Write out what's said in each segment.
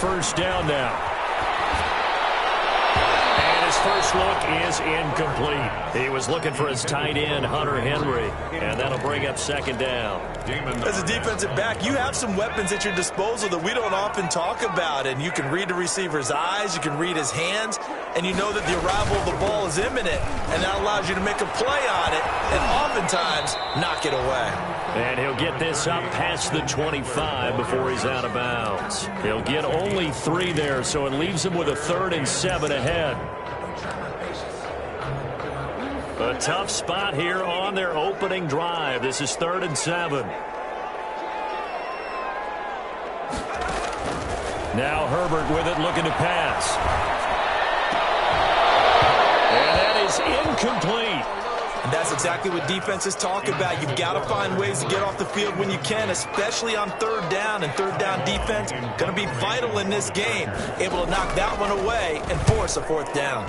first down now. And his first look is incomplete. He was looking for his tight end, Hunter Henry, and that'll bring up second down. As a defensive back, you have some weapons at your disposal that we don't often talk about, and you can read the receiver's eyes, you can read his hands, and you know that the arrival of the ball is imminent, and that allows you to make a play on it and oftentimes knock it away. And he'll get this up past the 25 before he's out of bounds. He'll get only 3 there, so it leaves him with a 3rd and 7 ahead. A tough spot here on their opening drive. This is 3rd and 7. Now Herbert with it, looking to pass. And that is incomplete. And that's exactly what defenses talk about. You've got to find ways to get off the field when you can, especially on 3rd down. And 3rd down defense going to be vital in this game. Able to knock that one away and force a 4th down.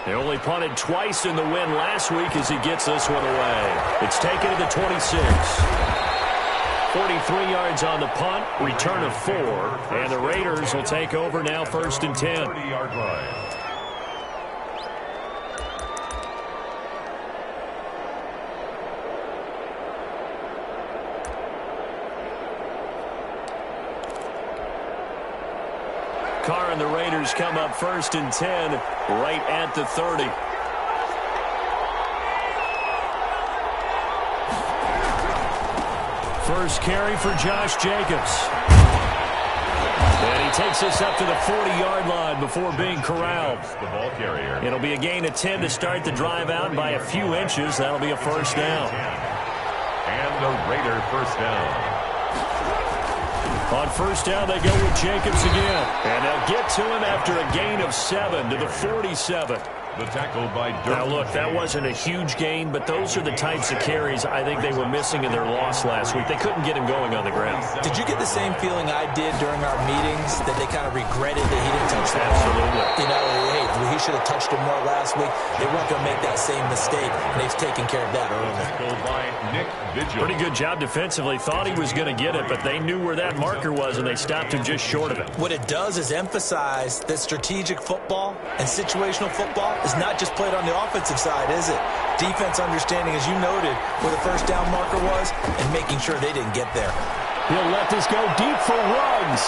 They only punted twice in the win last week as he gets this one away. It's taken to the 26. 43 yards on the punt, return of 4, and the Raiders will take over now 1st and 10. 30-yard line. Carr and the Raiders come up 1st and 10, right at the 30. First carry for Josh Jacobs. And he takes this up to the 40-yard line before being corralled. The ball carrier. It'll be a gain of 10 to start the drive out by a few inches. That'll be a 1st down. And the Raider 1st down. On 1st down, they go with Jacobs again. And they'll get to him after a gain of 7 to the 47. The tackle by Dirk. Now, look, that wasn't a huge gain, but those are the types of carries I think they were missing in their loss last week. They couldn't get him going on the ground. Did you get the same feeling I did during our meetings, that they kind of regretted that he didn't touch the ball? Absolutely. You know, hey, he should have touched him more last week. They weren't going to make that same mistake, and they've taken care of that early. Tackle by Nick Vigil. Pretty good job defensively. Thought he was going to get it, but they knew where that marker was, and they stopped him just short of it. What it does is emphasize that strategic football and situational football is not just played on the offensive side, is it? Defense understanding, as you noted, where the 1st down marker was and making sure they didn't get there. He'll let this go deep for Ruggs.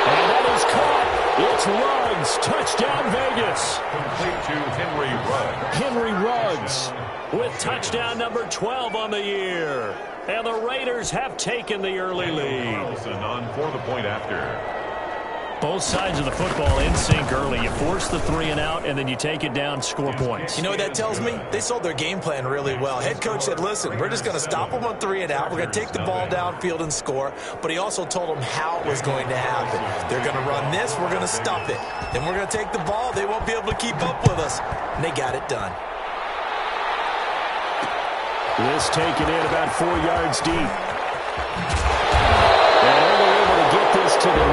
And that is caught. It's Ruggs. Touchdown, Vegas. Complete to Henry Ruggs. Henry Ruggs with touchdown number 12 on the year. And the Raiders have taken the early lead. Carlson on for the point after. Both sides of the football in sync early. You force the 3 and out, and then you take it down, score points. You know what that tells me? They sold their game plan really well. Head coach said, listen, we're just going to stop them on 3 and out. We're going to take the ball downfield and score. But he also told them how it was going to happen. They're going to run this. We're going to stop it. Then we're going to take the ball. They won't be able to keep up with us. And they got it done. This taken in about 4 yards deep. And only able to get this to the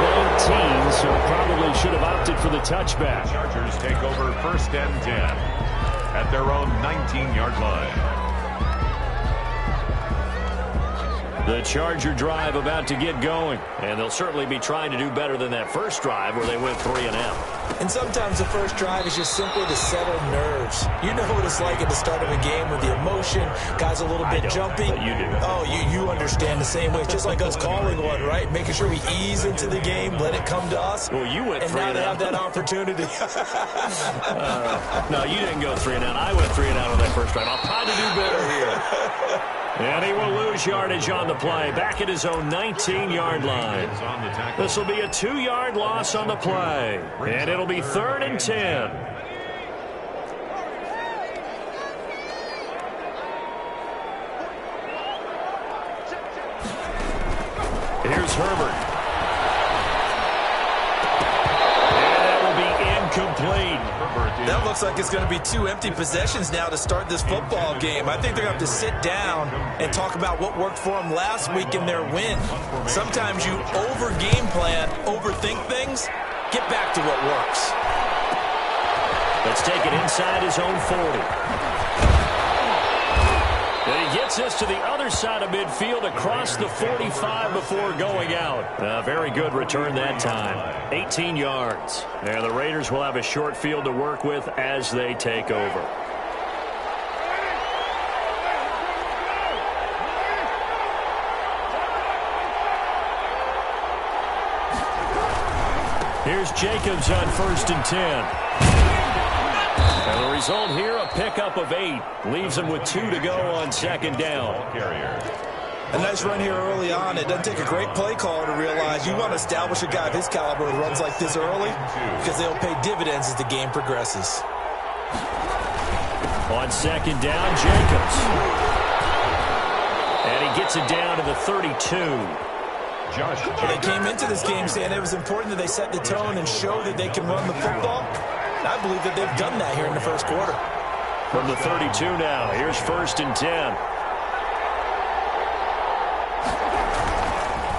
19, so probably should have opted for the touchback. Chargers take over 1st and 10 at their own 19-yard line. The Charger drive about to get going, and they'll certainly be trying to do better than that first drive where they went 3 and out. And sometimes the first drive is just simply to settle nerves. You know what it's like at the start of a game with the emotion, guys a little bit jumpy. But you do. Oh, you understand the same way. It's just like us calling one, right? Making sure we ease into the game, let it come to us. Well, you went and 3 now and they out. have that opportunity. No, you didn't go 3 and out. I went 3 and out on that first drive. I'll try to do better here. And he will lose yardage on the play, back at his own 19-yard line. This will be a 2-yard loss on the play, and it'll be 3rd and 10. Here's Herbert. And that will be incomplete. That looks like it's going to be 2 empty possessions now to start this football game. I think they're going to have to sit down and talk about what worked for them last week in their win. Sometimes you over-game plan, overthink things. Get back to what works. Let's take it inside his own 40. And he gets this to the other side of midfield across the 45 before going out. A very good return that time. 18 yards. And the Raiders will have a short field to work with as they take over. Here's Jacobs on 1st and 10. And the result here, a pickup of 8. Leaves them with 2 to go on 2nd down. A nice run here early on. It doesn't take a great play caller to realize you want to establish a guy of his caliber who runs like this early because they'll pay dividends as the game progresses. On 2nd down, Jacobs. And he gets it down to the 32. They came into this game saying it was important that they set the tone and show that they can run the football. And I believe that they've done that here in the first quarter. From the 32 now, here's 1st and 10.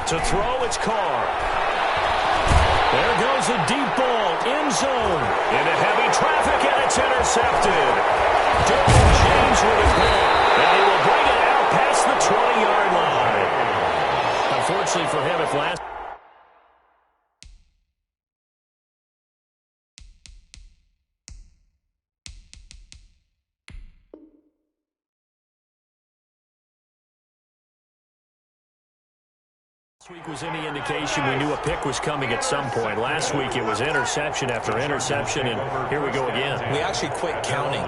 To throw, it's Carr. There goes a deep ball, end zone. Into heavy traffic, and it's intercepted. James with a grab, and he will bring it out past the 20-yard line. Unfortunately for him, if last... Last week was any indication, we knew a pick was coming at some point. Last week it was interception after interception, and here we go again. We actually quit counting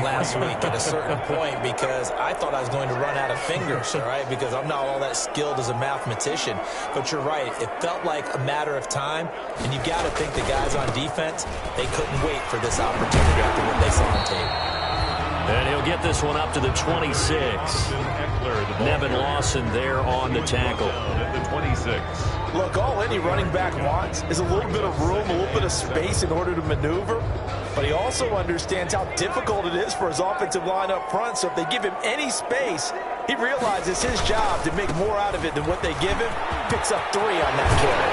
last week at a certain point because I thought I was going to run out of fingers, all right, because I'm not all that skilled as a mathematician. But you're right, it felt like a matter of time, and you've got to think the guys on defense, they couldn't wait for this opportunity after what they saw on tape. And he'll get this one up to the 26. Nevin Lawson there on the tackle. Look, all any running back wants is a little bit of room, a little bit of space in order to maneuver. But he also understands how difficult it is for his offensive line up front. So if they give him any space, he realizes his job to make more out of it than what they give him. Picks up 3 on that carry.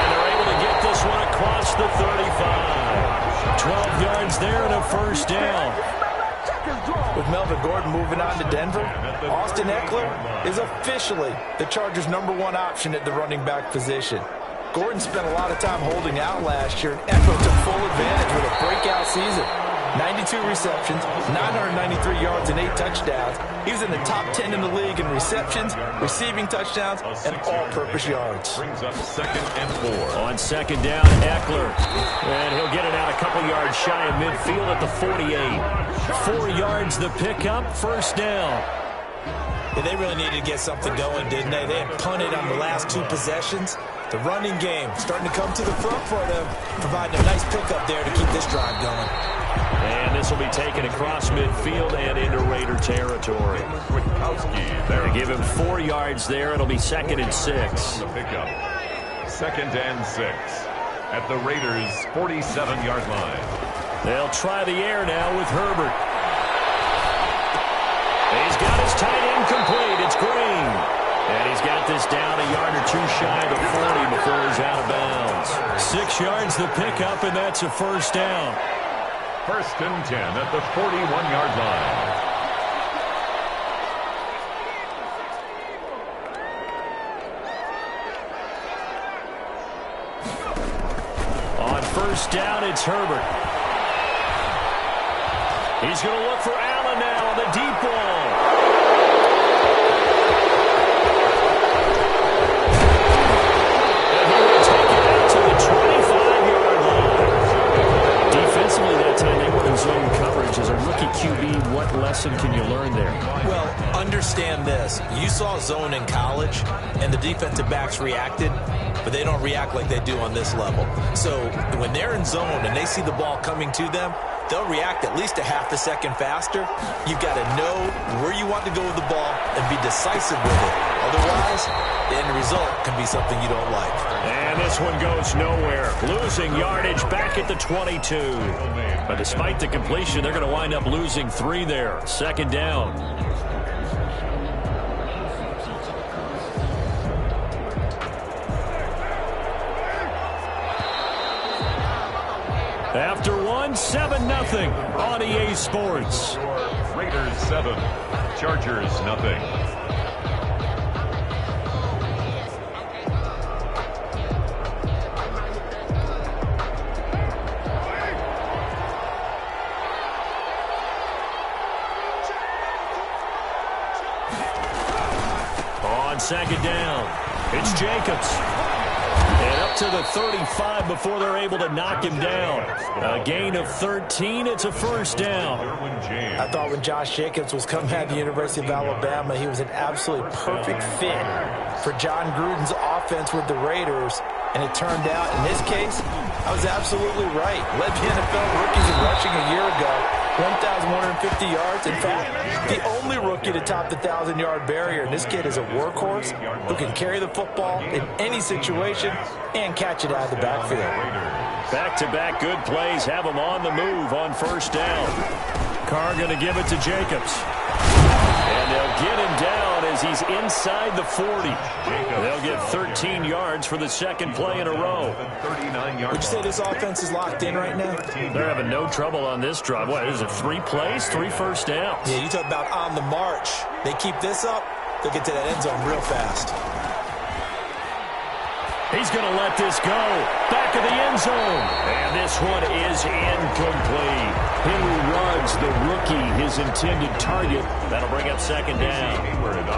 And they're able to get this one across the 35. 12 yards there and a 1st down. With Melvin Gordon moving on to Denver, Austin Eckler is officially the Chargers' #1 option at the running back position. Gordon spent a lot of time holding out last year, and Eckler took full advantage with a breakout season. 92 receptions, 993 yards, and 8 touchdowns. He was in the top 10 in the league in receptions, receiving touchdowns, and all-purpose yards. Brings up 2nd and 4. On 2nd down, Eckler. And he'll get it out a couple yards shy of midfield at the 48. 4 yards the pickup, 1st down. Yeah, they really needed to get something going, didn't they? They had punted on the last 2 possessions. The running game starting to come to the front for them, providing a nice pickup there to keep this drive going. And this will be taken across midfield and into Raider territory. They give him 4 yards there. It'll be 2nd and 6. The pickup. 2nd and 6 at the Raiders' 47-yard line. They'll try the air now with Herbert. He's got his tight end complete. It's Green. And he's got this down a yard or 2 shy of the 40 before he's out of bounds. 6 yards the pickup, and that's a 1st down. 1st and 10 at the 41-yard line. On 1st down, it's Herbert. He's going to look for Allen now on the deep ball. And he will take it out to the 25-yard line. Defensively that time, they were in zone coverage. As a rookie QB, what lesson can you learn there? Well, understand this. You saw zone in college, and the defensive backs reacted, but they don't react like they do on this level. So when they're in zone and they see the ball coming to them, they'll react at least a half a second faster. You've got to know where you want to go with the ball and be decisive with it. Otherwise, the end result can be something you don't like. And this one goes nowhere. Losing yardage back at the 22. But despite the completion, they're going to wind up losing 3 there. 2nd down. After 1, 7-0 on EA Sports. Raiders 7, Chargers, nothing. On second down, it's Jacobs. And up to the 35 before they're able to knock him down. A gain of 13. It's a first down. I thought when Josh Jacobs was coming out of the University of Alabama, he was an absolutely perfect fit for John Gruden's offense with the Raiders. And it turned out, in this case, I was absolutely right. Led the NFL rookies in rushing a year ago, 1,150 yards. In fact, the only rookie to top the 1,000-yard barrier. And this kid is a workhorse who can carry the football in any situation and catch it out of the backfield. Back-to-back good plays have him on the move on first down. Carr going to give it to Jacobs. And they'll get him down as he's inside the 40. They'll get 13 yards for the second play in a row. Would you say this offense is locked in right now? They're having no trouble on this drive. What is it, 3 plays, 3 first downs? Yeah, you talk about on the march. They keep this up, they'll get to that end zone real fast. He's going to let this go. Back of the end zone. And this one is incomplete. Henry Ruggs, the rookie, his intended target. That'll bring up second down.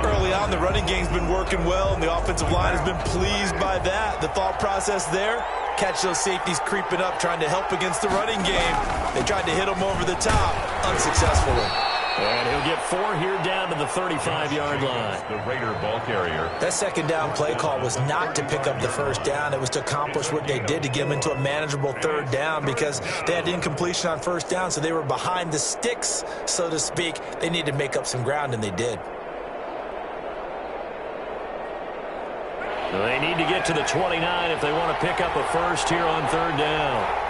Early on, the running game's been working well, and the offensive line has been pleased by that. The thought process there, catch those safeties creeping up, trying to help against the running game. They tried to hit them over the top, unsuccessfully. And he'll get 4 here down to the 35-yard line. The Raider ball carrier. That second down play call was not to pick up the first down. It was to accomplish what they did, to get them into a manageable third down, because they had incompletion on first down, so they were behind the sticks, so to speak. They needed to make up some ground, and they did. They need to get to the 29 if they want to pick up a first here on third down.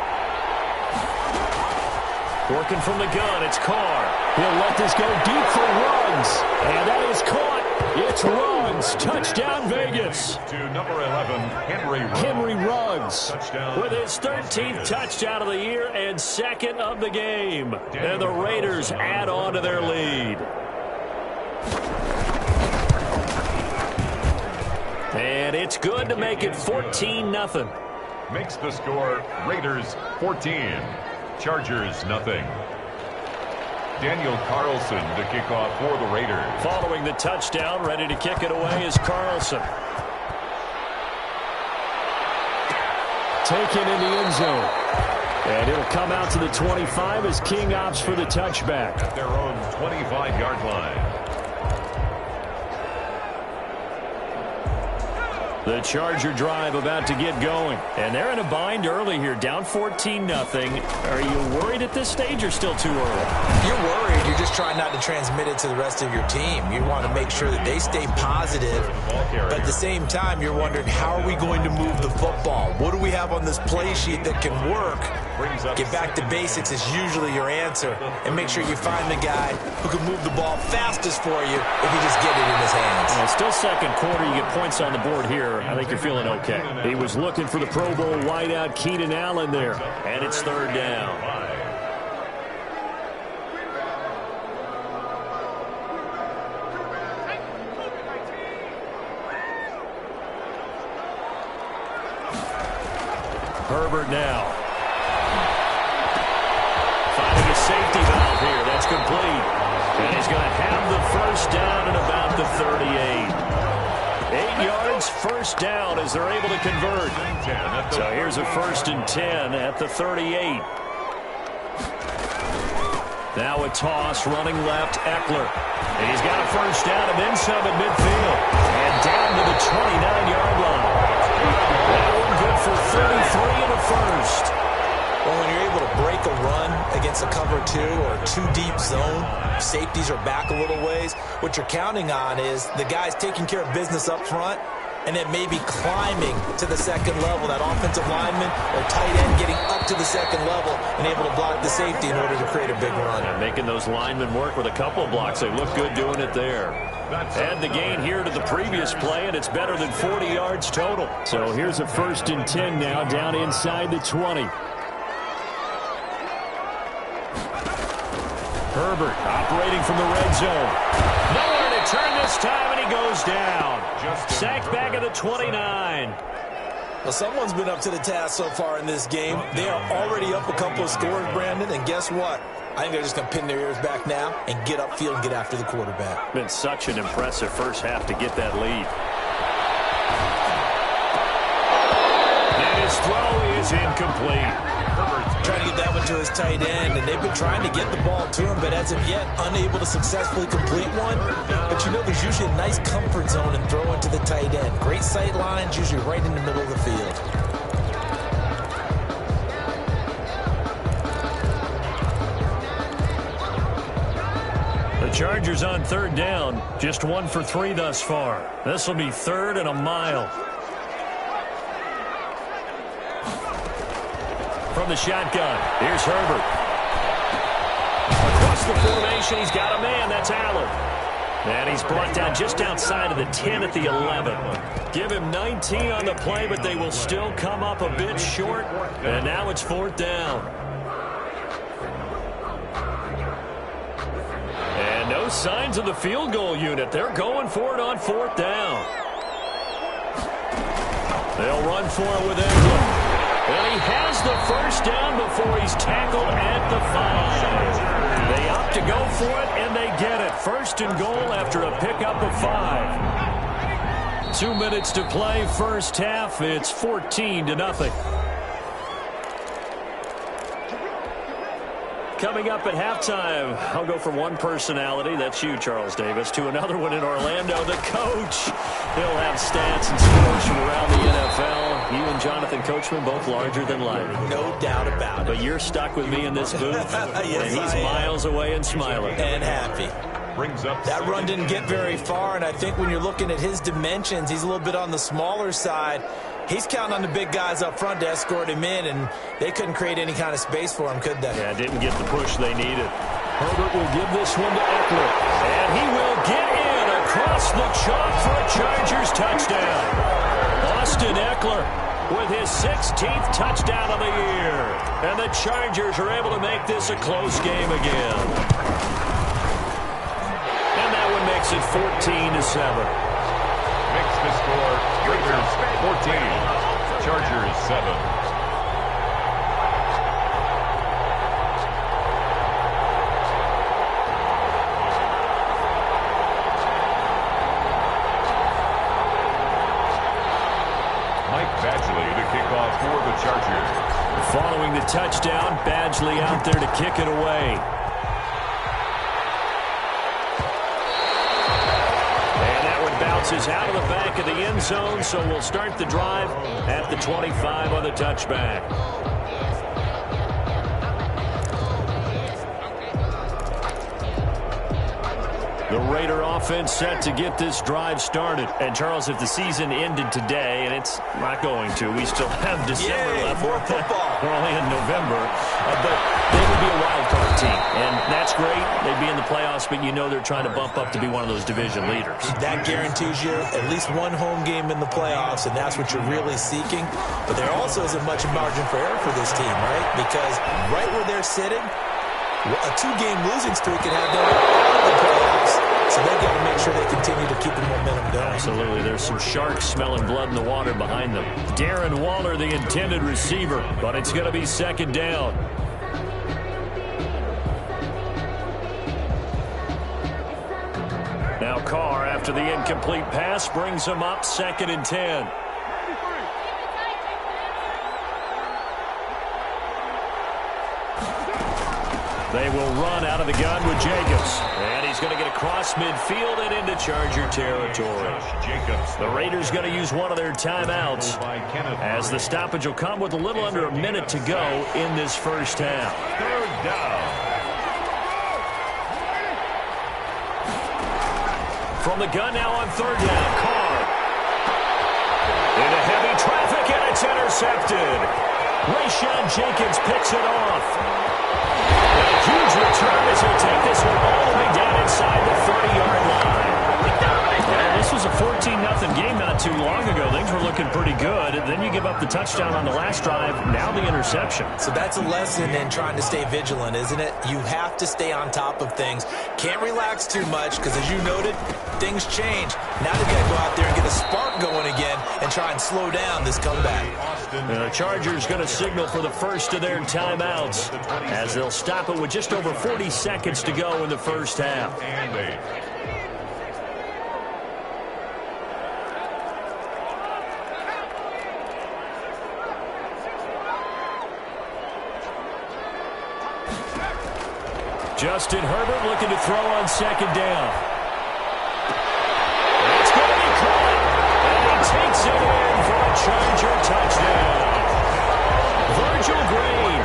Working from the gun, it's Carr. He'll let this go deep for Ruggs. And that is caught. It's Ruggs. Touchdown, Vegas. To number 11, Henry Ruggs. Henry Ruggs Touchdown. with his 13th touchdown of the year and second of the game. And the Raiders add on to their lead. And it's good to make it 14-0. Makes the score Raiders 14. Chargers, nothing. Daniel Carlson to kick off for the Raiders. Following the touchdown, ready to kick it away is Carlson. Taken in the end zone. And it'll come out to the 25 as King opts for the touchback. At their own 25-yard line. The Charger drive about to get going. And they're in a bind early here, down 14-0. Are you worried at this stage or still too early? You're worried. You're just trying not to transmit it to the rest of your team. You want to make sure that they stay positive. But at the same time, you're wondering, how are we going to move the football? What do we have on this play sheet that can work? Get back to basics is usually your answer. And make sure you find the guy who can move the ball fastest for you if you just get it in his hands. Well, still second quarter. You get points on the board here. I think you're feeling okay. He was looking for the Pro Bowl wideout Keenan Allen there. And it's third down. Herbert now. Finding a safety valve here. That's complete. And he's going to have the first down at about the 38. 8 yards, first down as they're able to convert. So here's a 1st and 10 at the 38. Now a toss, running left, Eckler. And he's got a first down and then some at midfield. And down to the 29-yard line. That one good for 33 and a first. Well, when you're able to break a run against a cover 2 or a 2-deep zone, safeties are back a little ways. What you're counting on is the guys taking care of business up front and then maybe climbing to the second level, that offensive lineman or tight end getting up to the second level and able to block the safety in order to create a big run. And making those linemen work with a couple of blocks. They look good doing it there. Add the gain here to the previous play, and it's better than 40 yards total. So here's a 1st and 10 now, down inside the 20. Herbert operating from the red zone. Nowhere to turn this time, and he goes down. Sacked back at the 29. Well, someone's been up to the task so far in this game. They are already up a couple of scores, Brandon, and guess what? I think they're just going to pin their ears back now and get upfield and get after the quarterback. Been such an impressive first half to get that lead. And his throw is incomplete. Trying to get that one to his tight end, and they've been trying to get the ball to him, but as of yet, unable to successfully complete one. But you know, there's usually a nice comfort zone in throwing to the tight end. Great sight lines, usually right in the middle of the field. The Chargers on third down, just 1 for 3 thus far. This will be 3rd and a mile. From the shotgun, here's Herbert. Across the formation, he's got a man. That's Allen. And he's brought down just outside of the 10 at the 11. Give him 19 on the play, but they will still come up a bit short. And now it's 4th down. And no signs of the field goal unit. They're going for it on 4th down. They'll run for it with Eckler. And he has the first down before he's tackled at the 5. They opt to go for it, and they get it. 1st and goal after a pickup of 5. 2 minutes to play, first half. It's 14-0. Coming up at halftime, I'll go from one personality, that's you, Charles Davis, to another one in Orlando, the coach. He'll have stats and scores from around the NFL. You and Jonathan Coachman, both larger than life. No doubt about it. But you're stuck with me in this booth, yes, and he's miles away and smiling. And happy. That run didn't get very far, and I think when you're looking at his dimensions, he's a little bit on the smaller side. He's counting on the big guys up front to escort him in, and they couldn't create any kind of space for him, could they? Yeah, didn't get the push they needed. Herbert will give this one to Eckler, and he will get in across the chalk for a Chargers touchdown. Austin Eckler with his 16th touchdown of the year, and the Chargers are able to make this a close game again. And that one makes it 14-7. Makes the score Raiders 14, Chargers 7. Mike Badgley to kick off for the Chargers. Following the touchdown, Badgley out there to kick it away. Bounces out of the back of the end zone, so we'll start the drive at the 25 on the touchback. The Raider offense set to get this drive started. And, Charles, if the season ended today, and it's not going to, we still have December left. More football. We're only in November. But they would be a wild card team. And that's great. They'd be in the playoffs, but you know they're trying to bump up to be one of those division leaders. That guarantees you at least one home game in the playoffs, and that's what you're really seeking. But there also isn't much margin for error for this team, right? Because right where they're sitting, a 2-game losing streak can have them out of the playoffs. So they've got to make sure they continue to keep the momentum going. Absolutely. There's some sharks smelling blood in the water behind them. Darren Waller, the intended receiver, but it's going to be 2nd down. Now Carr, after the incomplete pass, brings him up 2nd and 10. They will run out of the gun with Jacobs. And he's going to get across midfield and into Charger territory. The Raiders going to use one of their timeouts as the stoppage will come with a little under a minute to go in this first half. 3rd down. From the gun now on 3rd down, Carr. Into heavy traffic, and it's intercepted. Rayshawn Jenkins picks it off. A huge return as he'll take this one all the way down inside the 30-yard line. And this was a 14-0 game not too long ago. Things were looking pretty good. And then you give up the touchdown on the last drive. Now the interception. So that's a lesson in trying to stay vigilant, isn't it? You have to stay on top of things. Can't relax too much because, as you noted, things change. Now they've got to go out there and get a spark going again and try and slow down this comeback. The Chargers going to signal for the first of their timeouts as they'll stop it with just over 40 seconds to go in the first half. Justin Herbert looking to throw on second down. It's going to be caught. And he takes it in for a Charger touchdown. Virgil Green,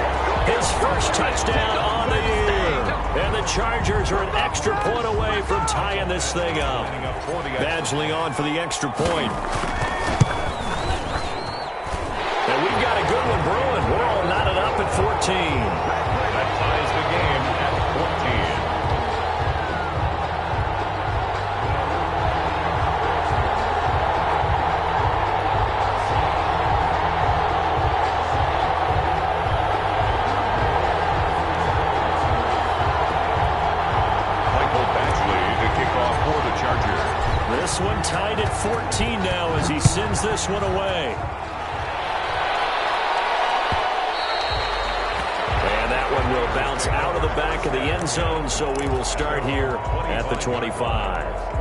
his first touchdown on the year. And the Chargers are an extra point away from tying this thing up. Badgley on for the extra point. And we've got a good one brewing. We're all knotted up at 14. That ties the game at 14. This one tied at 14 now as he sends this one away. And that one will bounce out of the back of the end zone, so we will start here at the 25.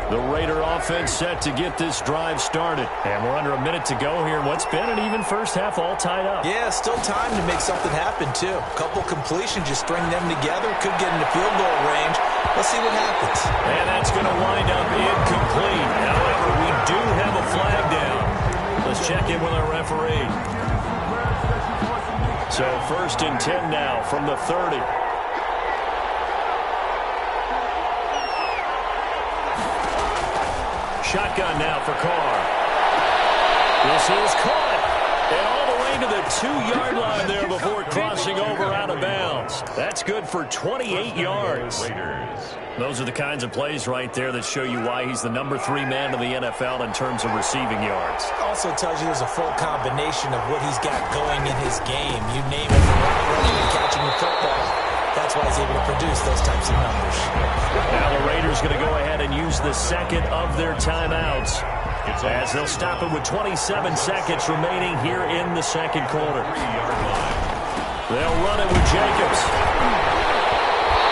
The Raider offense set to get this drive started. And we're under a minute to go here in what's been an even first half all tied up. Yeah, still time to make something happen, too. A couple completions, just string them together. Could get into field goal range. Let's see what happens. And that's going to wind up incomplete. However, we do have a flag down. Let's check in with our referee. So 1st and 10 now from the 30. Shotgun now for Carr. This is caught. And all the way to the 2-yard line there before crossing over out of bounds. That's good for 28 yards. Those are the kinds of plays right there that show you why he's the number 3 man in the NFL in terms of receiving yards. Also tells you there's a full combination of what he's got going in his game. You name it, running and catching the football. That's why he's able to produce those types of numbers. Now the Raiders going to go ahead and use the second of their timeouts as they'll stop it with 27 seconds remaining here in the second quarter. They'll run it with Jacobs.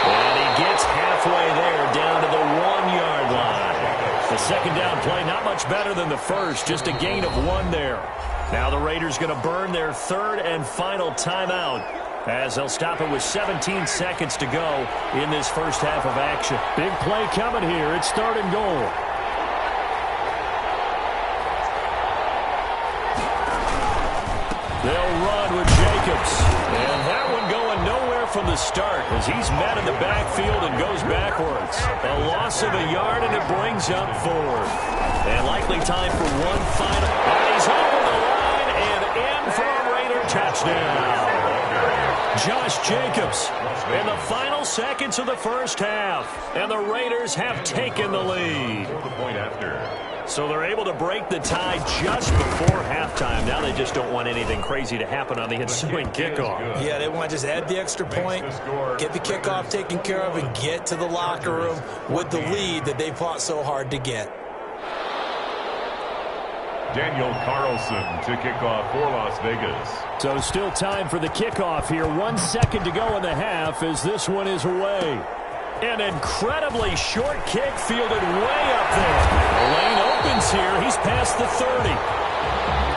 And he gets halfway there down to the 1-yard line. The second down play not much better than the first, just a gain of 1 there. Now the Raiders going to burn their third and final timeout as they'll stop it with 17 seconds to go in this first half of action. Big play coming here. It's 3rd and goal. They'll run with Jacobs. And that one going nowhere from the start as he's met in the backfield and goes backwards. A loss of a yard, and it brings up 4th. And likely time for one final. And he's over the line and in for a Raider touchdown. Josh Jacobs in the final seconds of the first half. And the Raiders have taken the lead. So they're able to break the tie just before halftime. Now they just don't want anything crazy to happen on the ensuing kickoff. Yeah, they want to just add the extra point, get the kickoff taken care of, and get to the locker room with the lead that they fought so hard to get. Daniel Carlson to kick off for Las Vegas. So still time for the kickoff here. 1 second to go in the half as this one is away. An incredibly short kick fielded way up there. The lane opens here. He's past the 30.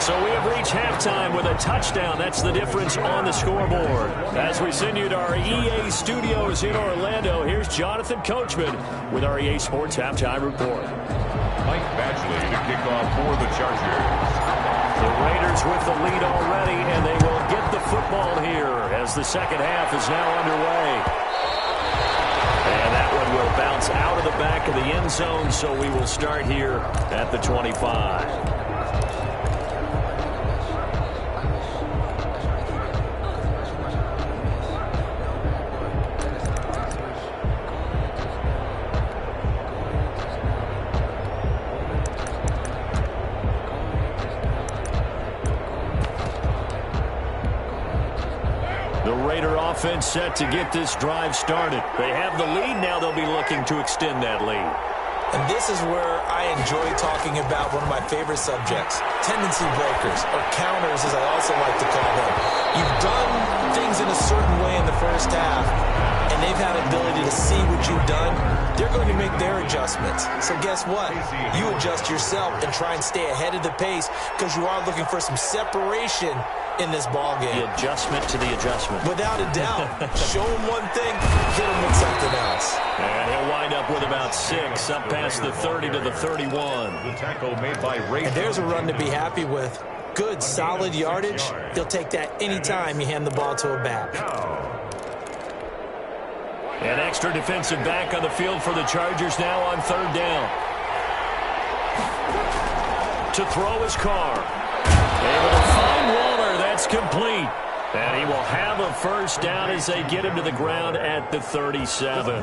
So we have reached halftime with a touchdown. That's the difference on the scoreboard. As we send you to our EA studios in Orlando, here's Jonathan Coachman with our EA Sports Halftime Report. Mike Badgley to kick off for the Chargers. The Raiders with the lead already, and they will get the football here as the second half is now underway. And that one will bounce out of the back of the end zone, so we will start here at the 25. offense set to get this drive started. They have the lead. Now they'll be looking to extend that lead. And this is where I enjoy talking about one of my favorite subjects, tendency breakers, or counters as I also like to call them. You've done things in a certain way in the first half, and they've had ability to see what you've done. They're going to make their adjustments. So guess what? You adjust yourself and try and stay ahead of the pace because you are looking for some separation in this ball game. The adjustment to the adjustment. Without a doubt. Show him one thing, hit him with something else. And he'll wind up with about 6, up past the 30 to the 31. The tackle made by Ray. And there's a run to be happy with. Good, solid yardage. He'll take that anytime you hand the ball to a back. An extra defensive back on the field for the Chargers now on 3rd down. To throw his Carr. Able to find Waller. That's complete. And he will have a first down as they get him to the ground at the 37.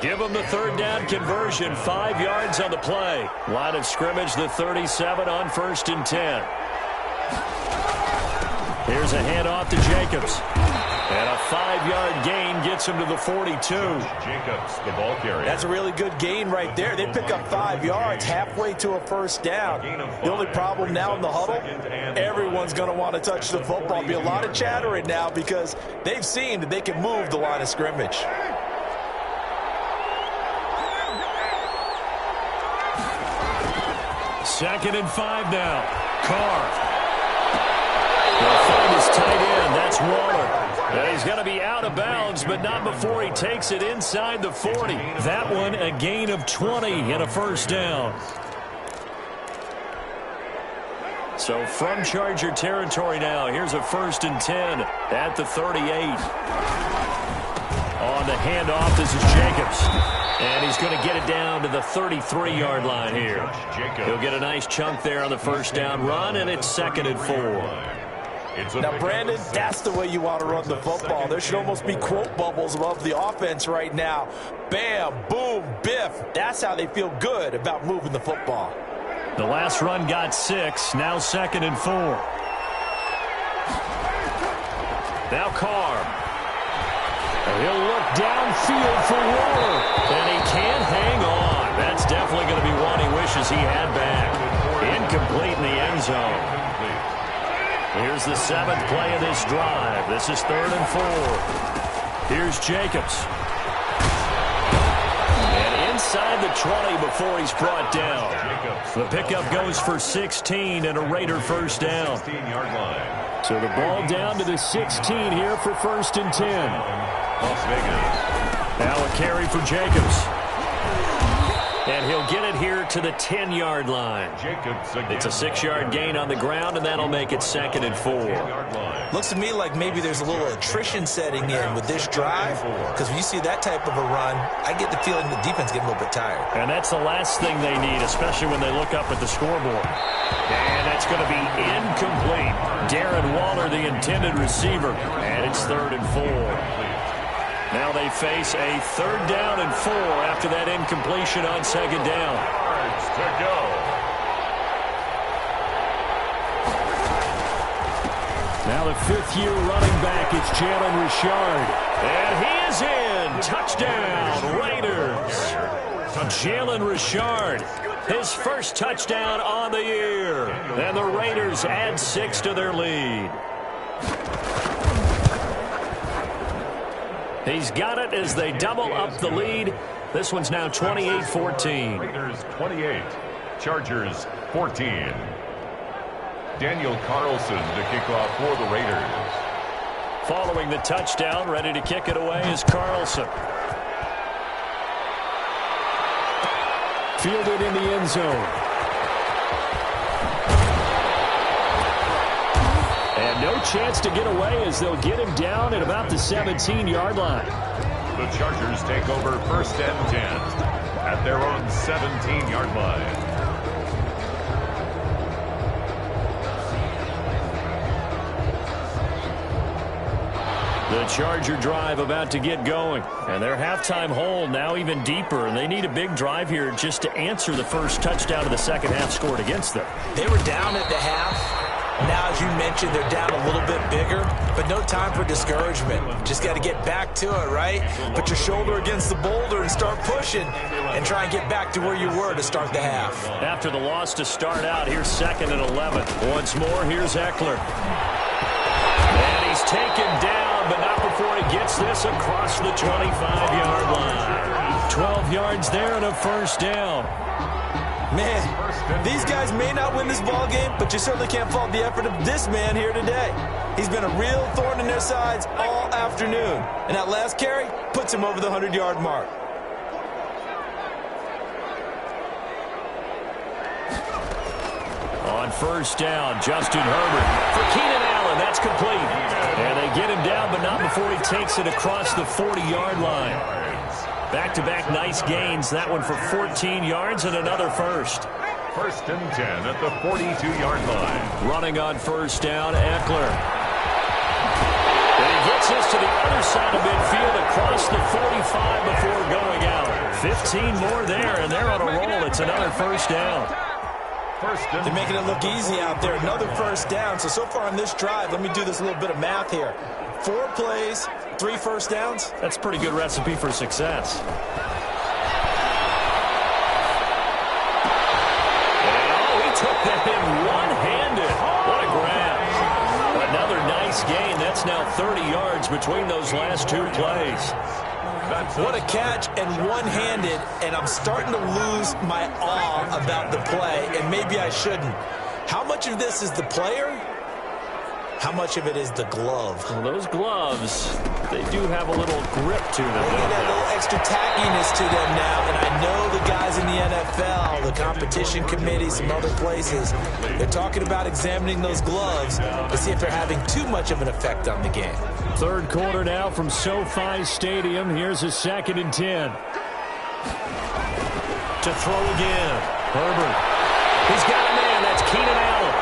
Give him the 3rd down conversion. 5 yards on the play. Line of scrimmage, the 37 on 1st and 10. Here's a handoff to Jacobs. And a 5-yard gain gets him to the 42. Jacobs, the ball carrier. That's a really good gain right there. They pick up 5 yards halfway to a first down. The only problem now in the huddle, everyone's going to want to touch the football. There'll be a lot of chattering now because they've seen that they can move the line of scrimmage. Second and 5 now. Carr. They'll find his tight end. That's Waller. And he's going to be out of bounds, but not before he takes it inside the 40. That one, a gain of 20 and a first down. So from Charger territory now, here's a 1st and 10 at the 38. On the handoff, this is Jacobs. And he's going to get it down to the 33-yard line here. He'll get a nice chunk there on the first down run, and it's 2nd and 4. Now, Brandon, that's the way you want to run the football. There should almost be quote bubbles above the offense right now. Bam, boom, biff. That's how they feel good about moving the football. The last run got 6. Now 2nd and 4. Now Carr. He'll look downfield for Waller. And he can't hang on. That's definitely going to be one he wishes he had back. Incomplete in the end zone. Here's the 7th play of this drive. This is 3rd and 4. Here's Jacobs. And inside the 20 before he's brought down. The pickup goes for 16 and a Raider first down. So the ball down to the 16 here for 1st and 10. Las Vegas. Now a carry for Jacobs. And he'll get it here to the 10-yard line. It's a 6-yard gain on the ground, and that'll make it 2nd and 4. Looks to me like maybe there's a little attrition setting in with this drive, because when you see that type of a run, I get the feeling the defense getting a little bit tired. And that's the last thing they need, especially when they look up at the scoreboard. And that's going to be incomplete. Darren Waller, the intended receiver, and it's 3rd and 4. Now they face a 3rd down and 4 after that incompletion on 2nd down. To go. Now the 5th-year running back is Jalen Richard. And he is in. Touchdown, Raiders. Jalen Richard, his first touchdown on the year. And the Raiders add 6 to their lead. He's got it as they double up the lead. This one's now 28-14. Raiders 28, Chargers 14. Daniel Carlson to kick off for the Raiders. Following the touchdown, ready to kick it away is Carlson. Fielded in the end zone. And no chance to get away as they'll get him down at about the 17-yard line. The Chargers take over 1st and 10 at their own 17-yard line. The Charger drive about to get going. And their halftime hole now even deeper. And they need a big drive here just to answer the first touchdown of the second half scored against them. They were down at the half. Now, as you mentioned, they're down a little bit bigger, but no time for discouragement. Just got to get back to it, right? Put your shoulder against the boulder and start pushing and try and get back to where you were to start the half. After the loss to start out, here's 2nd and 11. Once more, here's Eckler. And he's taken down, but not before he gets this across the 25-yard line. 12 yards there and a first down. Man, these guys may not win this ball game, but you certainly can't fault the effort of this man here today. He's been a real thorn in their sides all afternoon. And that last carry puts him over the 100-yard mark. On first down, Justin Herbert for Keenan Allen. That's complete. And they get him down, but not before he takes it across the 40-yard line. Back-to-back nice gains. That one for 14 yards and another first. 1st and 10 at the 42-yard line. Running on first down, Eckler. And he gets this to the other side of midfield across the 45 before going out. 15 more there, and they're on a roll. It's another first down. They're making it look easy out there. Another first down. So far on this drive, let me do this little bit of math here. 4 plays, 3 first downs. That's a pretty good recipe for success. And, he took that in one-handed. What a grab. Another nice gain. That's now 30 yards between those last 2 plays. What a catch and one-handed, and I'm starting to lose my awe about the play, and maybe I shouldn't. How much of this is the player? How much of it is the glove? Well, those gloves, they do have a little grip to them. They got a little extra tackiness to them now, and I know the guys in the NFL, the competition committee, some other places, they're talking about examining those gloves to see if they're having too much of an effect on the game. Third quarter now from SoFi Stadium. Here's a 2nd and 10. To throw again. Herbert. He's got a man. That's Keenan Allen.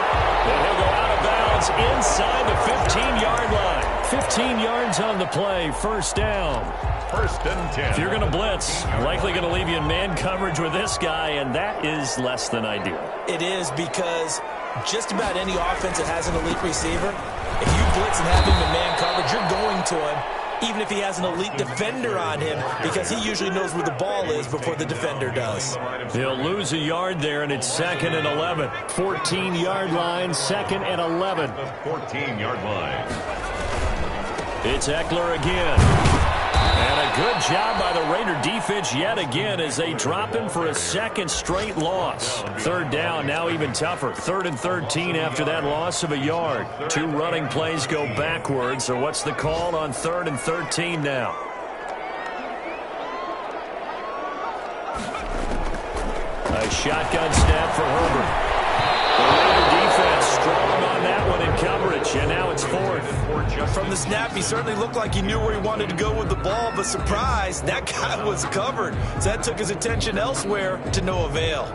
And he'll go out of bounds inside the 15-yard line. 15 yards on the play. First down. 1st and 10. If you're going to blitz, likely going to leave you in man coverage with this guy, and that is less than ideal. It is, because just about any offense that has an elite receiver, if you blitz and have him in man coverage, you're going to him, even if he has an elite defender on him, because he usually knows where the ball is before the defender does. He'll lose a yard there, and it's 2nd and 11. 14-yard line, 2nd and 11. The 14-yard line. It's Eckler again. And a good job by the Raider defense yet again as they drop him for a 2nd straight loss. Third down, now even tougher. 3rd and 13 after that loss of a yard. 2 running plays go backwards, so what's the call on 3rd and 13 now? A shotgun snap for Herbert. The Raider defense strong on that one in coverage, and now it's 4th. From the snap, he certainly looked like he knew where he wanted to go with the ball, but surprise, that guy was covered. So that took his attention elsewhere to no avail.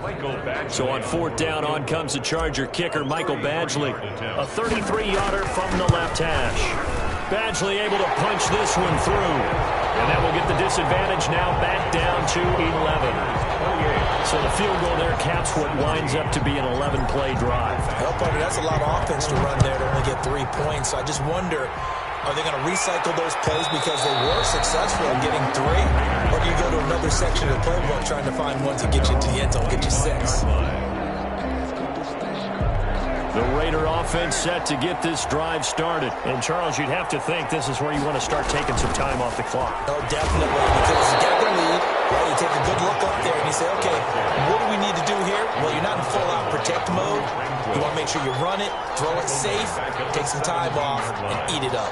So on 4th down, on comes the Charger kicker, Michael Badgley. A 33-yarder from the left hash. Badgley able to punch this one through. And that will get the disadvantage now back down to 11. So the field goal there caps what winds up to be an 11-play drive. Well, partner, that's a lot of offense to run there to only get 3 points. So I just wonder, are they going to recycle those plays because they were successful in getting 3? Or do you go to another section of the playbook trying to find ones that get you into the end zone, get you 6? The Raider offense set to get this drive started. And, Charles, you'd have to think this is where you want to start taking some time off the clock. Oh, definitely, because you get the lead. Well, you take a good look up there and you say, okay, what do we need to do here? Well, you're not in full-out protect mode. You want to make sure you run it, throw it safe, take some time off, and eat it up.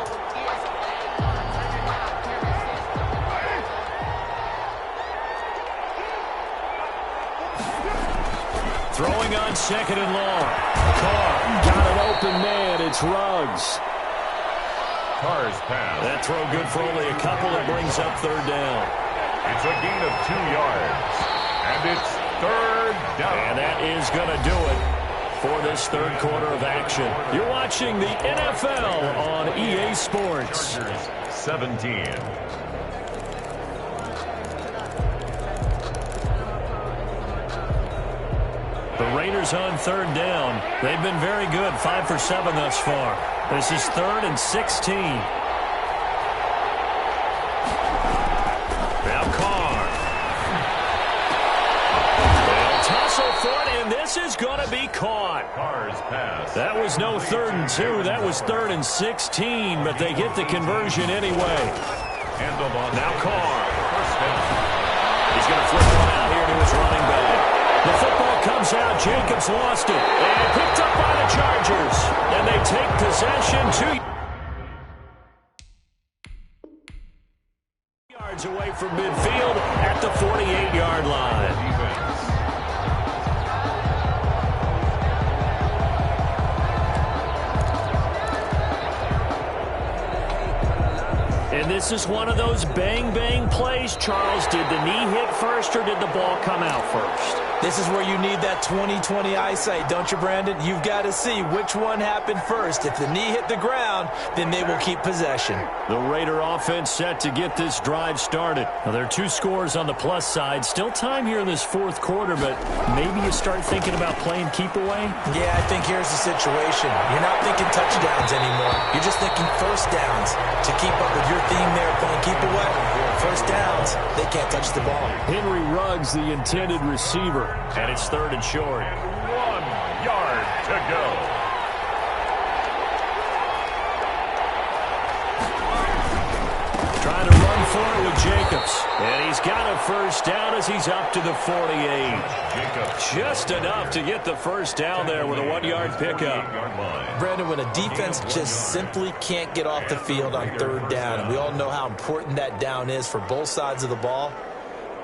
Throwing on 2nd and long. Carr got an open man. It's Ruggs. Carr's pass. That throw good for only a couple. It brings up 3rd down. It's a gain of 2 yards. And it's 3rd down. And that is going to do it for this 3rd quarter of action. You're watching the NFL on EA Sports. 17. The Raiders Raiders on third down. They've been very good, 5 for 7 thus far. This is 3rd and 16. Now Carr. They'll tussle for it, and this is going to be caught. Carr's pass. That was no 3rd and 2. That was 3rd and 16, but they get the conversion anyway. Handled on now Carr. First down. He's going to flip one out here to his running back. The football comes out. Jacobs lost it. And picked up by the Chargers. And they take possession 2 yards away from midfield at the 48-yard line. And this is one of those bang-bang plays, Charles. Did the knee hit first or did the ball come out first? This is where you need that 20/20 eyesight, don't you, Brandon? You've got to see which one happened first. If the knee hit the ground, then they will keep possession. The Raider offense set to get this drive started. Now, there are 2 scores on the plus side. Still time here in this 4th quarter, but maybe you start thinking about playing keep away? Yeah, I think here's the situation. You're not thinking touchdowns anymore. You're just thinking first downs. To keep up with your theme there, playing keep away, first downs, they can't touch the ball. Henry Ruggs, the intended receiver. And it's 3rd and short. 1 yard to go. Trying to run for it with Jacobs. And he's got a first down as he's up to the 48. Jacobs. Just enough to get the first down there with a 1-yard pickup. Brandon, when a defense just simply can't get off the field on 3rd down, and we all know how important that down is for both sides of the ball,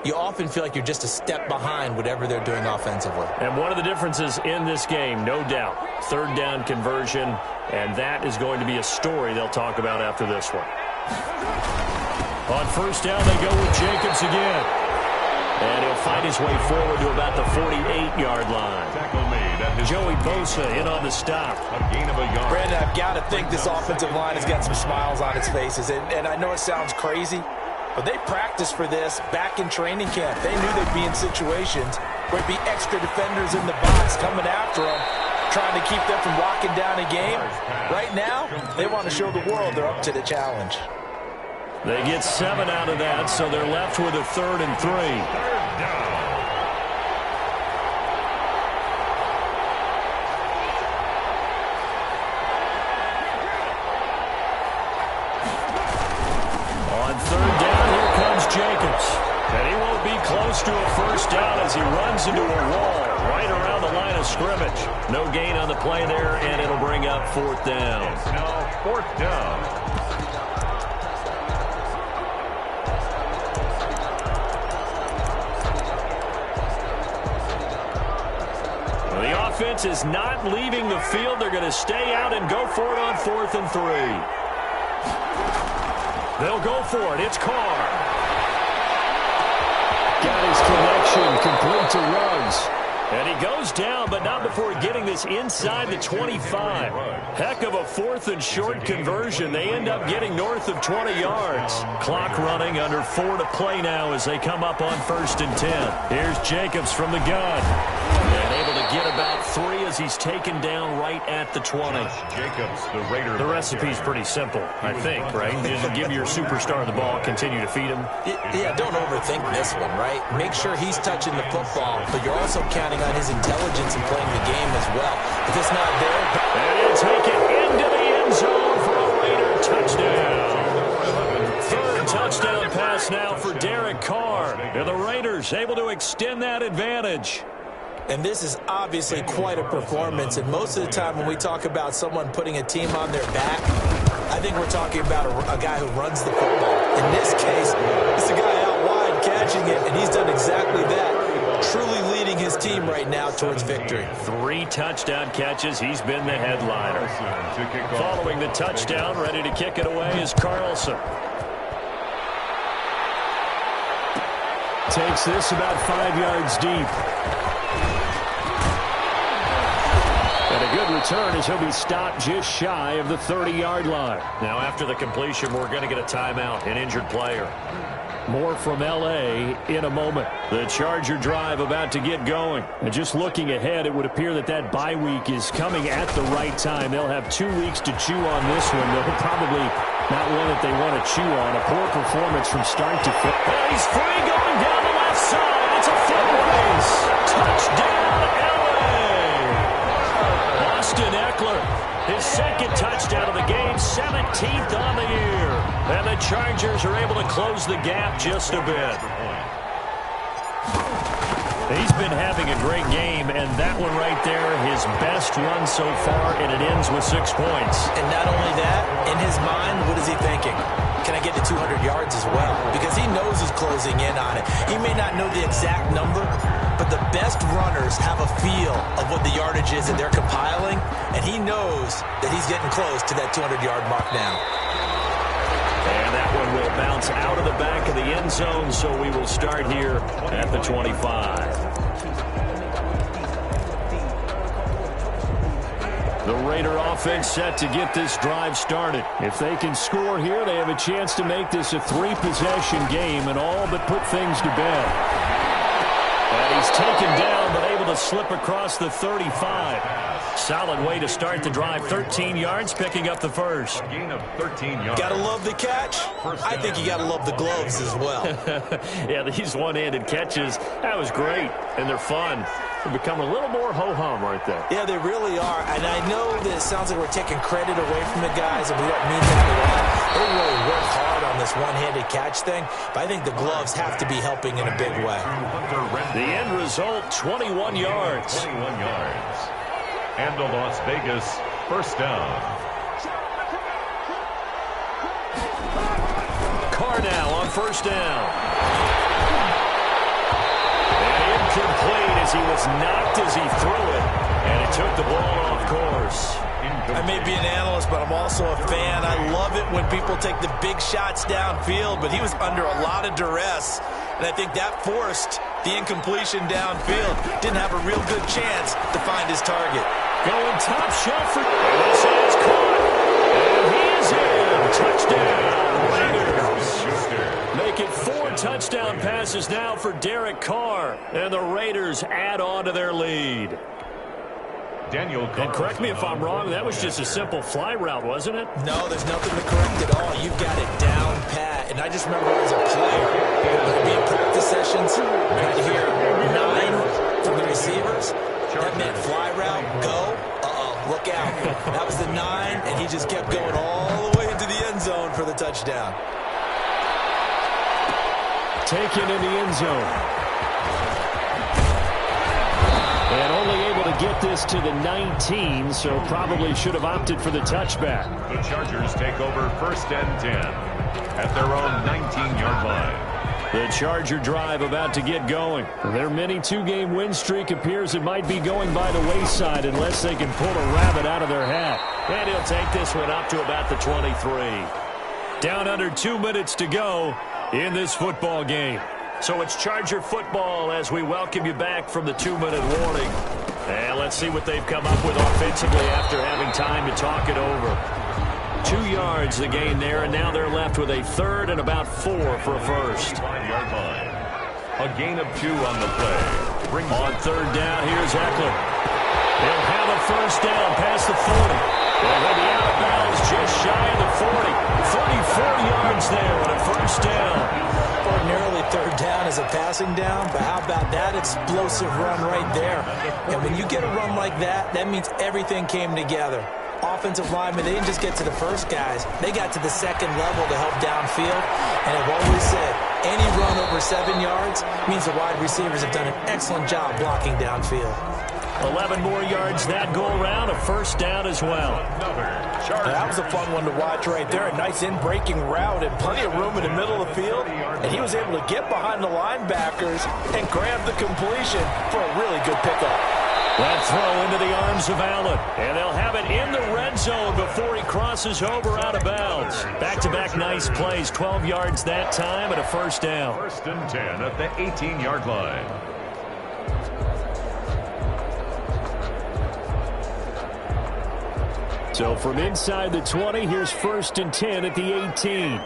you often feel like you're just a step behind whatever they're doing offensively. And one of the differences in this game, no doubt, 3rd down conversion, and that is going to be a story they'll talk about after this one. On first down, they go with Jacobs again. And he'll fight his way forward to about the 48-yard line. Tackle made at his Joey Bosa in on the stop. A gain of a yard. Brandon, I've got to think this offensive line has got some smiles on its faces. And I know it sounds crazy, but they practiced for this back in training camp. They knew they'd be in situations where there'd be extra defenders in the box coming after them, trying to keep them from locking down a game. Right now, they want to show the world they're up to the challenge. They get 7 out of that, so they're left with a 3rd and 3. 3rd down. On 3rd down, here comes Jacobs. And he won't be close to a first down as he runs into a wall right around the line of scrimmage. No gain on the play there, and it'll bring up 4th down. It's now 4th down. The offense is not leaving the field. They're going to stay out and go for it on 4th and 3. They'll go for it. It's Carr. Got his connection complete to Ruggs. And he goes down, but not before getting this inside the 25. Heck of a 4th and short conversion. They end up getting north of 20 yards. Clock running, under 4 to play now as they come up on 1st and 10. Here's Jacobs from the gun. And able to get about 3 as he's taken down right at the 20. Jacobs, the Raider. The recipe's pretty simple, I think, right? Just give your superstar the ball, continue to feed him. Yeah, don't overthink this one, right? Make sure he's touching the football, but you're also counting on his intelligence in playing the game as well. If it's not there... And he'll take it into the end zone for a Raider touchdown. 3rd touchdown pass now for Derek Carr. And the Raiders able to extend that advantage. And this is obviously quite a performance. And most of the time when we talk about someone putting a team on their back, I think we're talking about a guy who runs the football. In this case, it's the guy out wide catching it, and he's done exactly that. Truly leading his team right now towards victory. 3 touchdown catches. He's been the headliner. Following the touchdown, ready to kick it away is Carlson. Takes this about 5 yards deep. And a good return as he'll be stopped just shy of the 30-yard line. Now, after the completion, we're going to get a timeout, an injured player. More from L.A. in a moment. The Charger drive about to get going. And just looking ahead, it would appear that that bye week is coming at the right time. They'll have 2 weeks to chew on this one. They'll probably not one that they want to chew on. A poor performance from start to finish. And he's free going down the left side. It's a foot race. Touchdown, L.A. Austin Eckler. His second touchdown of the game, 17th on the year. And the Chargers are able to close the gap just a bit. He's been having a great game, and that one right there, his best run so far, and it ends with 6 points. And not only that, in his mind, what is he thinking? Can I get to 200 yards as well? Because he knows he's closing in on it. He may not know the exact number, but the best runners have a feel of what the yardage is that they're compiling, and he knows that he's getting close to that 200-yard mark now. And that one will bounce out of the back of the end zone, so we will start here at the 25. The Raider offense set to get this drive started. If they can score here, they have a chance to make this a 3-possession game and all but put things to bed. And he's taken down, but able to slip across the 35. Solid way to start the drive. 13 yards, picking up the first. A gain of 13 yards. Gotta love the catch. I think you gotta love the gloves as well. Yeah, these one-handed catches, that was great, and they're fun. They become a little more ho-hum right there. Yeah, they really are. And I know that it sounds like we're taking credit away from the guys, and we don't mean that at all. They really work hard on this one-handed catch thing, but I think the gloves have to be helping in a big way. The end result, 21 yards. 21 yards. And the Las Vegas first down. Carr now on first down. And incomplete as he was knocked as he threw it. And it took the ball off course. I may be an analyst, but I'm also a fan. I love it when people take the big shots downfield, but he was under a lot of duress. And I think that forced the incompletion downfield. Didn't have a real good chance to find his target. Going top shelf for this is caught. And he is in. Touchdown, Raiders. Make it 4 touchdown passes now for Derek Carr. And the Raiders add on to their lead. Daniel And correct me if I'm wrong, that was just a simple fly route, wasn't it? No, there's nothing to correct at all. You've got it down pat. And I just remember as a player, I'd be in practice sessions, and I'd hear 9 from the receivers. That meant fly route, go, look out. That was the 9, and he just kept going all the way into the end zone for the touchdown. Taken in the end zone. And only able to get this to the 19, so probably should have opted for the touchback. The Chargers take over first and 10 at their own 19-yard line. The Charger drive about to get going. Their mini 2-game win streak appears it might be going by the wayside unless they can pull a rabbit out of their hat. And he'll take this one up to about the 23. Down under 2 minutes to go in this football game. So it's Charger football as we welcome you back from the 2-minute warning. And let's see what they've come up with offensively after having time to talk it over. 2 yards the gain there, and now they're left with a 3rd and about 4 for a first. 5-yard line. A gain of 2 on the play. On 3rd down, here's Eckler. They'll have a first down past the 40. They'll be out of bounds just shy of the 40. 34 yards there and a first down. Ordinarily 3rd down is a passing down, but how about that explosive run right there? And when you get a run like that, that means everything came together. Offensive linemen, they didn't just get to the first guys. They got to the second level to help downfield. And I've always said, any run over 7 yards means the wide receivers have done an excellent job blocking downfield. 11 more yards that go around, a first down as well. That was a fun one to watch right there. A nice in-breaking route and plenty of room in the middle of the field. And he was able to get behind the linebackers and grab the completion for a really good pickup. That throw into the arms of Allen. And they'll have it in the red zone before he crosses over out of bounds. Back-to-back nice plays, 12 yards that time and a first down. 1st and 10 at the 18-yard line. So from inside the 20, here's 1st and 10 at the 18.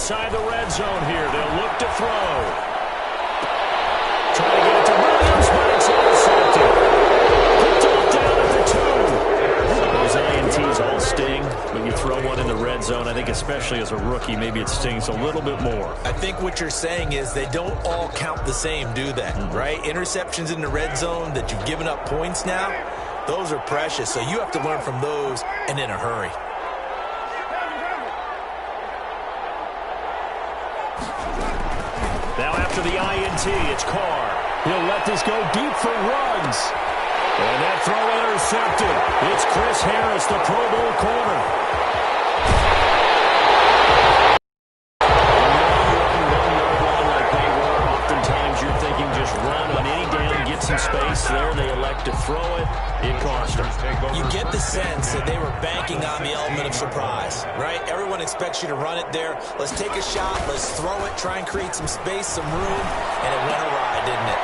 inside the red zone here. They'll look to throw. Trying to get it to Williams, but it's intercepted. Picked off down at the 2. So those INTs all sting, but you throw one in the red zone. I think especially as a rookie, maybe it stings a little bit more. I think what you're saying is they don't all count the same, do they? Right? Interceptions in the red zone that you've given up points now, those are precious. So you have to learn from those and in a hurry. Now after the INT, it's Carr. He'll let this go deep for Ruggs. And that throw intercepted. It's Chris Harris, the Pro Bowl corner. Like they were, oftentimes you're thinking just run on any down, get some space there. They elect to throw it. It cost them. You get the sense that they were banking on the element of surprise, right? Everyone expects you to run it there. Let's take a shot. Let's throw it. Try and create some space, some room. And it went awry, didn't it?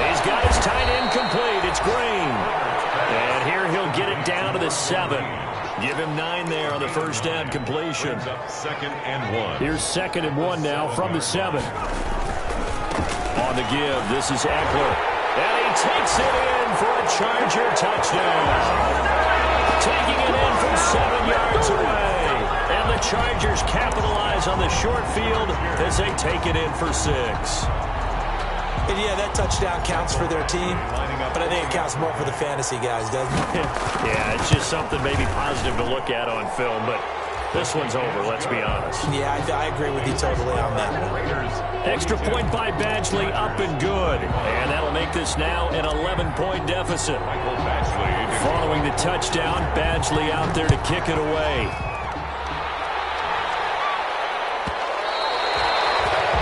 He's got his tight end complete. It's Green. And here he'll get it down to the 7. Give him 9 there on the first down completion. Second and 1. Here's 2nd and 1 now from the 7. On the give, this is Eckler. And he takes it in for a Charger touchdown. Taking it in from 7 yards away. And the Chargers capitalize on the short field as they take it in for 6. And yeah, that touchdown counts for their team, but I think it counts more for the fantasy guys, doesn't it? Yeah, it's just something maybe positive to look at on film, but this one's over, let's be honest. Yeah, I agree with you totally on that one. Extra point by Badgley, up and good. And that'll make this now an 11-point deficit. Following the touchdown, Badgley out there to kick it away.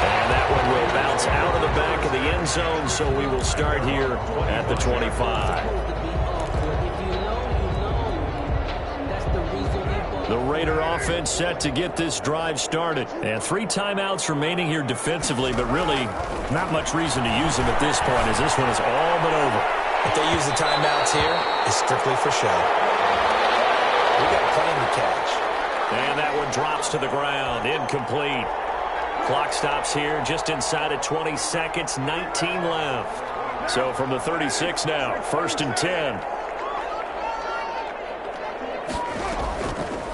And that one will bounce out of the back of the end zone, so we will start here at the 25. The Raider offense set to get this drive started. And 3 timeouts remaining here defensively, but really not much reason to use them at this point as this one is all but over. If they use the timeouts here, it's strictly for show. We got plenty to catch. And that one drops to the ground. Incomplete. Clock stops here just inside of 20 seconds. 19 left. So from the 36 now, 1st and 10.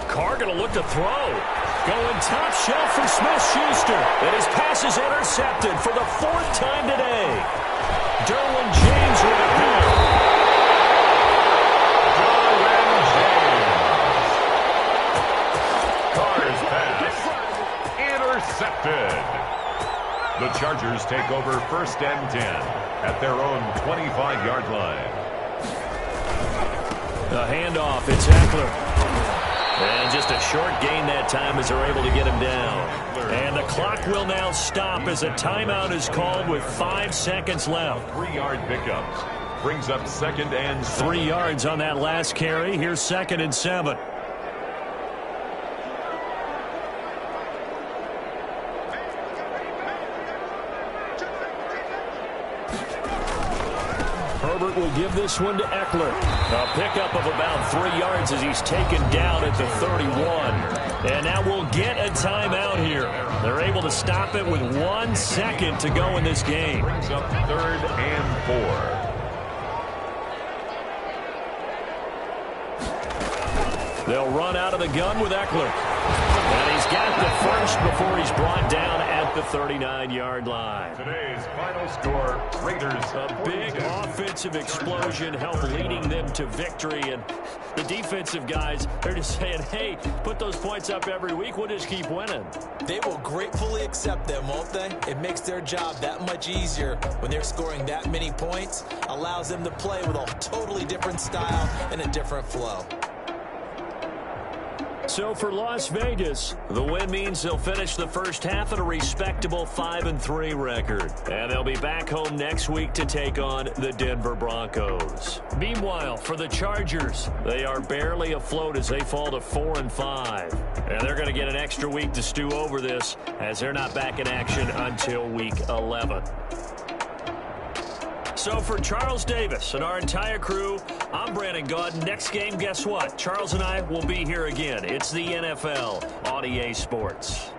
Carr going to look to throw. Going top shelf for Smith-Schuster. And his pass is intercepted for the 4th time today. Derwin James with it there. Derwin James. Carr's pass intercepted. The Chargers take over 1st and 10 at their own 25-yard line. The handoff, it's Eckler. And just a short gain that time as they're able to get him down. And the clock will now stop as a timeout is called with 5 seconds left. 3-yard pickups. Brings up 2nd and 7. 3 yards on that last carry. Here's 2nd and 7. Herbert will give this one to Eckler. A pickup of about 3 yards as he's taken down at the 31. And now we'll get a timeout here. They're able to stop it with 1 second to go in this game. Brings up 3rd and 4. They'll run out of the gun with Eckler. And he's got the first before he's brought down at the 39-yard line. Today's final score, Raiders. A big offensive explosion helped leading them to victory. And the defensive guys, they're just saying, hey, put those points up every week. We'll just keep winning. They will gratefully accept them, won't they? It makes their job that much easier when they're scoring that many points. Allows them to play with a totally different style and a different flow. So for Las Vegas, the win means they'll finish the first half at a respectable 5-3 record. And they'll be back home next week to take on the Denver Broncos. Meanwhile, for the Chargers, they are barely afloat as they fall to 4-5. And they're going to get an extra week to stew over this as they're not back in action until week 11. So for Charles Davis and our entire crew, I'm Brandon Gaudin. Next game, guess what? Charles and I will be here again. It's the NFL on EA Sports.